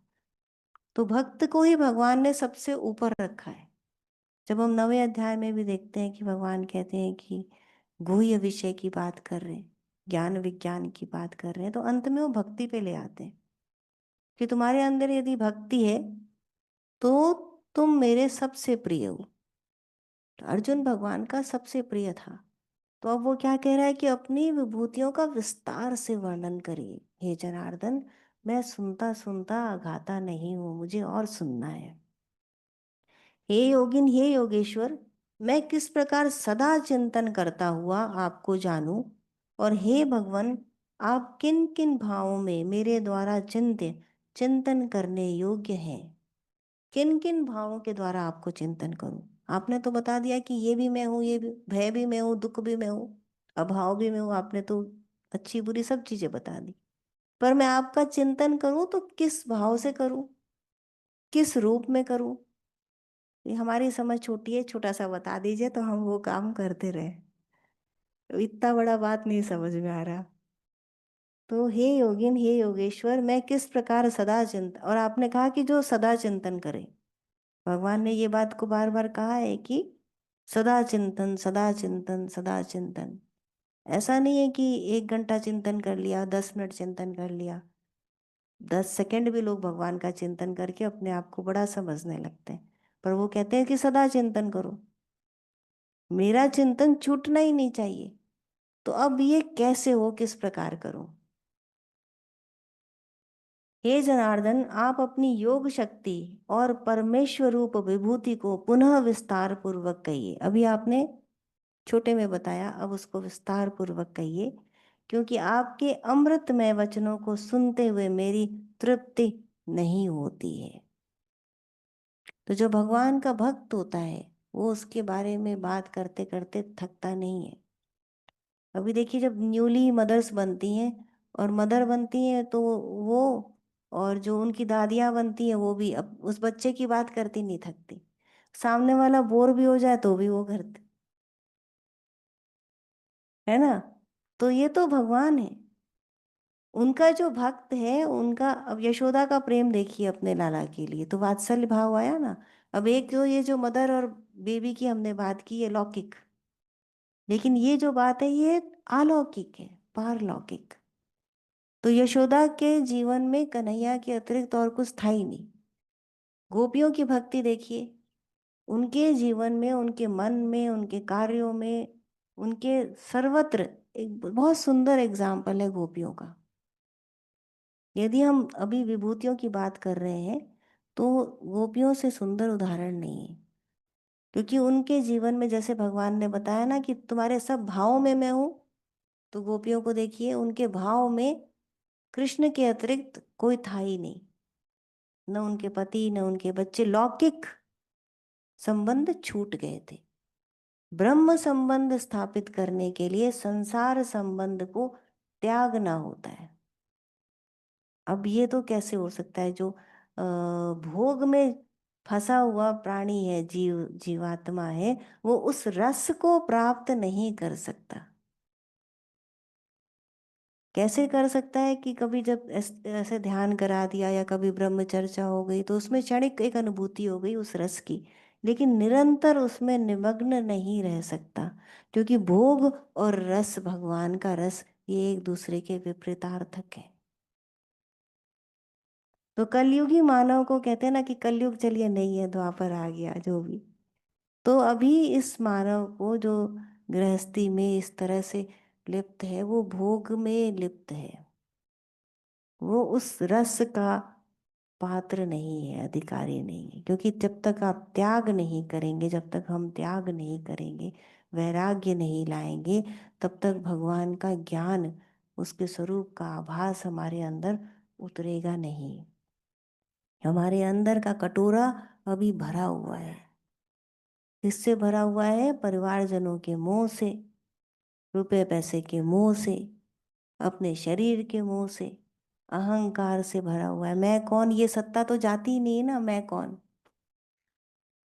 तो भक्त को ही भगवान ने सबसे ऊपर रखा है। जब हम 9वें अध्याय में भी देखते हैं कि भगवान कहते हैं कि गुह्य विषय की बात कर रहे हैं, ज्ञान विज्ञान की बात कर रहे हैं, तो अंत में वो भक्ति पे ले आते हैं कि तुम्हारे अंदर यदि भक्ति है तो तुम मेरे सबसे प्रिय हो। तो अर्जुन भगवान का सबसे प्रिय था। तो अब वो क्या कह रहा है कि अपनी विभूतियों का विस्तार से वर्णन करिए हे जनार्दन, मैं सुनता सुनता गाता नहीं हूँ, मुझे और सुनना है। हे योगिन, हे योगेश्वर, मैं किस प्रकार सदा चिंतन करता हुआ आपको जानूं, और हे भगवान, आप किन किन भावों में मेरे द्वारा चिंतन करने योग्य हैं। किन किन भावों के द्वारा आपको चिंतन करूं? आपने तो बता दिया कि ये भी मैं हूँ, ये भी भय भी मैं हूँ, दुख भी मैं हूँ, अभाव भी मैं हूँ। आपने तो अच्छी बुरी सब चीजें बता दी। पर मैं आपका चिंतन करूं तो किस भाव से करूं, किस रूप में करूं? ये हमारी समझ छोटी है, छोटा सा बता दीजिए तो हम वो काम करते रहे। तो इतना बड़ा बात नहीं समझ में आ रहा। तो हे योगिन, हे योगेश्वर, मैं किस प्रकार सदा चिंतन, और आपने कहा कि जो सदा चिंतन करे, भगवान ने ये बात को बार बार कहा है कि सदा चिंतन, सदा चिंतन, सदा चिंतन। ऐसा नहीं है कि 1 घंटा चिंतन कर लिया, 10 मिनट चिंतन कर लिया। 10 सेकंड भी लोग भगवान का चिंतन करके अपने आप को बड़ा समझने लगते हैं। पर वो कहते हैं कि सदा चिंतन करो, मेरा चिंतन छूटना ही नहीं चाहिए। तो अब ये कैसे हो, किस प्रकार करूं? हे जनार्दन, आप अपनी योग शक्ति और परमेश्वर रूप विभूति को पुनः विस्तार पूर्वक कहिए। अभी आपने छोटे में बताया, अब उसको विस्तार पूर्वक कहिए, क्योंकि आपके अमृतमय वचनों को सुनते हुए मेरी तृप्ति नहीं होती है। तो जो भगवान का भक्त होता है वो उसके बारे में बात करते करते थकता नहीं है। अभी देखिए, जब न्यूली मदर्स बनती हैं और मदर बनती हैं तो वो, और जो उनकी दादियाँ बनती हैं वो भी अब उस बच्चे की बात करती नहीं थकती। सामने वाला बोर भी हो जाए तो भी वो करते, है ना? तो ये तो भगवान है। उनका जो भक्त है, उनका अब यशोदा का प्रेम देखिए अपने लाला के लिए, तो वात्सल्य भाव आया ना। अब एक जो ये जो मदर और बेबी की हमने बात की है लौकिक, लेकिन ये जो बात है ये अलौकिक है, पारलौकिक। तो यशोदा के जीवन में कन्हैया के अतिरिक्त और कुछ था ही नहीं। गोपियों की भक्ति देखिए, उनके जीवन में, उनके मन में, उनके कार्यों में, उनके सर्वत्र एक बहुत सुंदर एग्जाम्पल है गोपियों का। यदि हम अभी विभूतियों की बात कर रहे हैं तो गोपियों से सुंदर उदाहरण नहीं है, क्योंकि उनके जीवन में जैसे भगवान ने बताया ना कि तुम्हारे सब भावों में मैं हूँ। तो गोपियों को देखिए, उनके भाव में कृष्ण के अतिरिक्त कोई था ही नहीं, न उनके पति न उनके बच्चे। लौकिक संबंध छूट गए थे। ब्रह्म संबंध स्थापित करने के लिए संसार संबंध को त्यागना होता है। अब ये तो कैसे हो सकता है? जो भोग में फंसा हुआ प्राणी है, जीवात्मा है, वो उस रस को प्राप्त नहीं कर सकता। कैसे कर सकता है कि कभी जब ऐसे ध्यान करा दिया या कभी ब्रह्म चर्चा हो गई तो उसमें क्षणिक एक अनुभूति हो गई उस रस की, लेकिन निरंतर उसमें निमग्न नहीं रह सकता, क्योंकि भोग और रस, भगवान का रस, ये एक दूसरे के विपरीतार्थक है। तो कलयुगी मानव को कहते हैं ना कि कलयुग चलिए नहीं है, द्वापर आ गया, जो भी। तो अभी इस मानव को जो गृहस्थी में इस तरह से लिप्त है, वो भोग में लिप्त है, वो उस रस का पात्र नहीं है, अधिकारी नहीं है। क्योंकि जब तक आप त्याग नहीं करेंगे, जब तक हम त्याग नहीं करेंगे, वैराग्य नहीं लाएंगे, तब तक भगवान का ज्ञान, उसके स्वरूप का आभास हमारे अंदर उतरेगा नहीं। हमारे अंदर का कटोरा अभी भरा हुआ है। किससे भरा हुआ है? परिवारजनों के मोह से, रुपए पैसे के मोह से, अपने शरीर के मोह से, अहंकार से भरा हुआ है। मैं कौन, ये सत्ता तो जाती ही नहीं है ना, मैं कौन।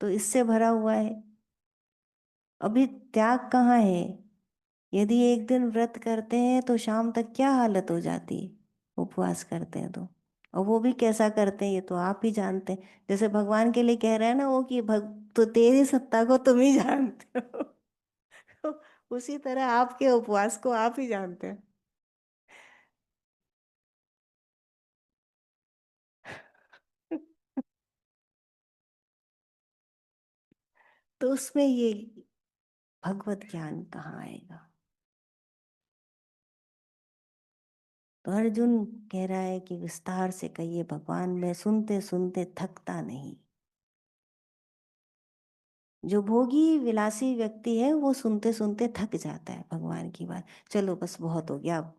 तो इससे भरा हुआ है। अभी त्याग कहाँ है? यदि एक दिन व्रत करते हैं तो शाम तक क्या हालत हो जाती है, उपवास करते हैं तो। और वो भी कैसा करते हैं ये तो आप ही जानते हैं। जैसे भगवान के लिए कह रहे हैं ना वो कि तो तेरी सत्ता को तुम ही जानते हो। तो उसी तरह आपके उपवास को आप ही जानते हैं। तो उसमें ये भगवत ज्ञान कहाँ आएगा। तो अर्जुन कह रहा है कि विस्तार से कहिए भगवान, मैं सुनते सुनते थकता नहीं। जो भोगी विलासी व्यक्ति है वो सुनते सुनते थक जाता है भगवान की बात। चलो बस बहुत हो गया, अब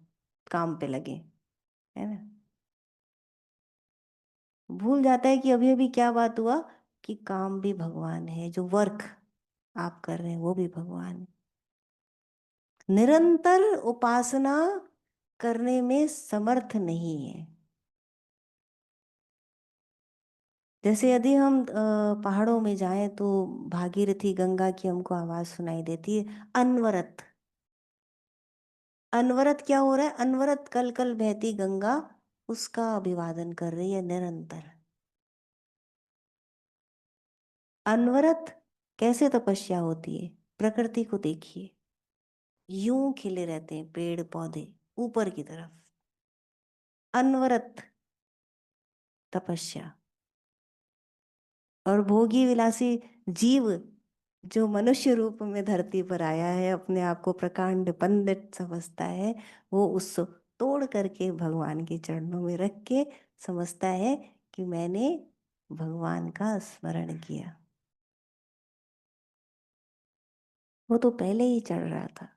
काम पे लगे, है ना। भूल जाता है कि अभी अभी क्या बात हुआ, कि काम भी भगवान है, जो वर्क आप कर रहे हैं वो भी भगवान है। निरंतर उपासना करने में समर्थ नहीं है। जैसे यदि हम पहाड़ों में जाएं तो भागीरथी गंगा की हमको आवाज सुनाई देती है, अनवरत। अनवरत क्या हो रहा है, अनवरत कल कल बहती गंगा उसका अभिवादन कर रही है निरंतर। अनवरत कैसे तपस्या होती है, प्रकृति को देखिए, यूं खिले रहते हैं पेड़ पौधे ऊपर की तरफ, अनवरत तपस्या। और भोगी विलासी जीव जो मनुष्य रूप में धरती पर आया है, अपने आप को प्रकांड पंडित समझता है, वो उस तोड़ करके भगवान के चरणों में रख के समझता है कि मैंने भगवान का स्मरण किया। वो तो पहले ही चढ़ रहा था,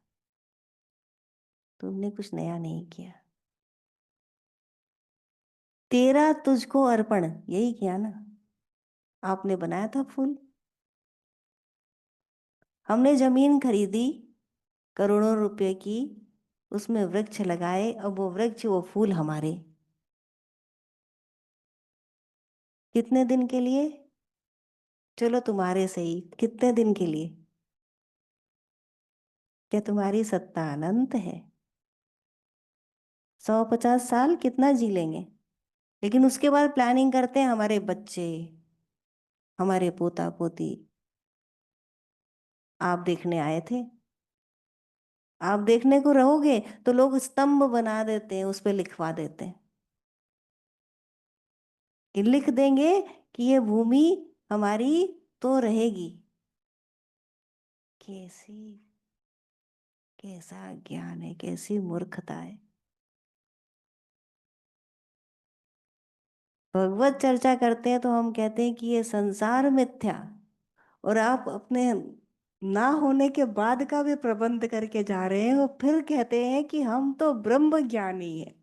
तुमने कुछ नया नहीं किया। तेरा तुझको अर्पण, यही किया ना, आपने बनाया था फूल, हमने जमीन खरीदी करोड़ों रुपए की, उसमें वृक्ष लगाए, अब वो वृक्ष वो फूल हमारे। कितने दिन के लिए, चलो तुम्हारे सही, कितने दिन के लिए, क्या तुम्हारी सत्ता अनंत है। 150 साल कितना जी लेंगे, लेकिन उसके बाद प्लानिंग करते हैं हमारे बच्चे, हमारे पोता पोती। आप देखने आए थे, आप देखने को रहोगे तो लोग स्तंभ बना देते हैं, उस पे लिखवा देते हैं कि लिख देंगे कि ये भूमि हमारी तो रहेगी। कैसी, कैसा ज्ञान है, कैसी मूर्खता है। भगवत चर्चा करते हैं तो हम कहते हैं कि ये संसार मिथ्या, और आप अपने ना होने के बाद का भी प्रबंध करके जा रहे हैं और फिर कहते हैं कि हम तो ब्रह्म ज्ञानी हैं।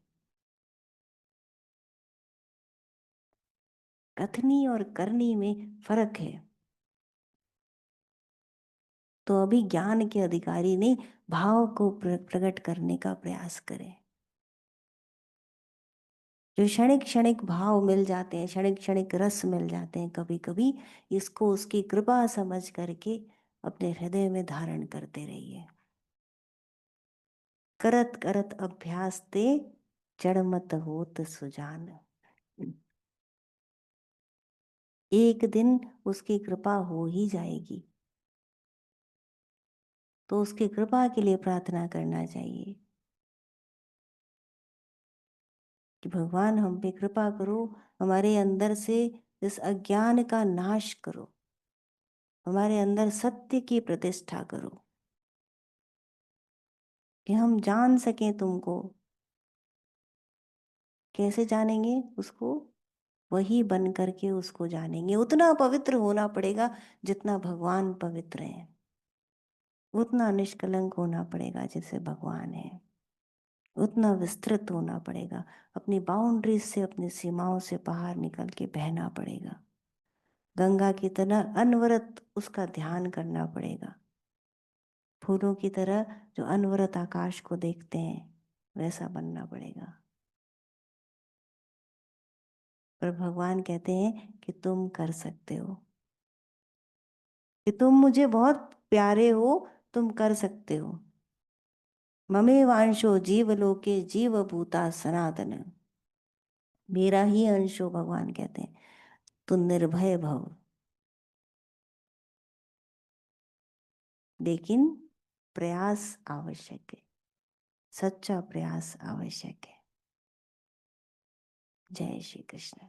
कथनी और करनी में फर्क है। तो अभी ज्ञान के अधिकारी नहीं, भाव को प्रकट करने का प्रयास करें। जो क्षणिक क्षणिक भाव मिल जाते हैं, क्षणिक क्षणिक रस मिल जाते हैं कभी कभी, इसको उसकी कृपा समझ करके अपने हृदय में धारण करते रहिए। करत करत अभ्यास ते जड़मत होत सुजान। एक दिन उसकी कृपा हो ही जाएगी, तो उसकी कृपा के लिए प्रार्थना करना चाहिए कि भगवान हम पे कृपा करो, हमारे अंदर से इस अज्ञान का नाश करो, हमारे अंदर सत्य की प्रतिष्ठा करो, कि हम जान सकें तुमको। कैसे जानेंगे उसको, वही बन करके उसको जानेंगे। उतना पवित्र होना पड़ेगा जितना भगवान पवित्र हैं, उतना निष्कलंक होना पड़ेगा जैसे भगवान है, उतना विस्तृत होना पड़ेगा, अपनी बाउंड्रीज से, अपनी सीमाओं से बाहर निकल के बहना पड़ेगा। गंगा की तरह अनवरत उसका ध्यान करना पड़ेगा, फूलों की तरह जो अनवरत आकाश को देखते हैं वैसा बनना पड़ेगा। पर भगवान कहते हैं कि तुम कर सकते हो, कि तुम मुझे बहुत प्यारे हो, तुम कर सकते हो। ममेवांशो जीवलोके जीवभूता सनातन। मेरा ही अंश हो, भगवान कहते हैं, तो निर्भय भव। लेकिन प्रयास आवश्यक है, सच्चा प्रयास आवश्यक है। जय श्री कृष्ण।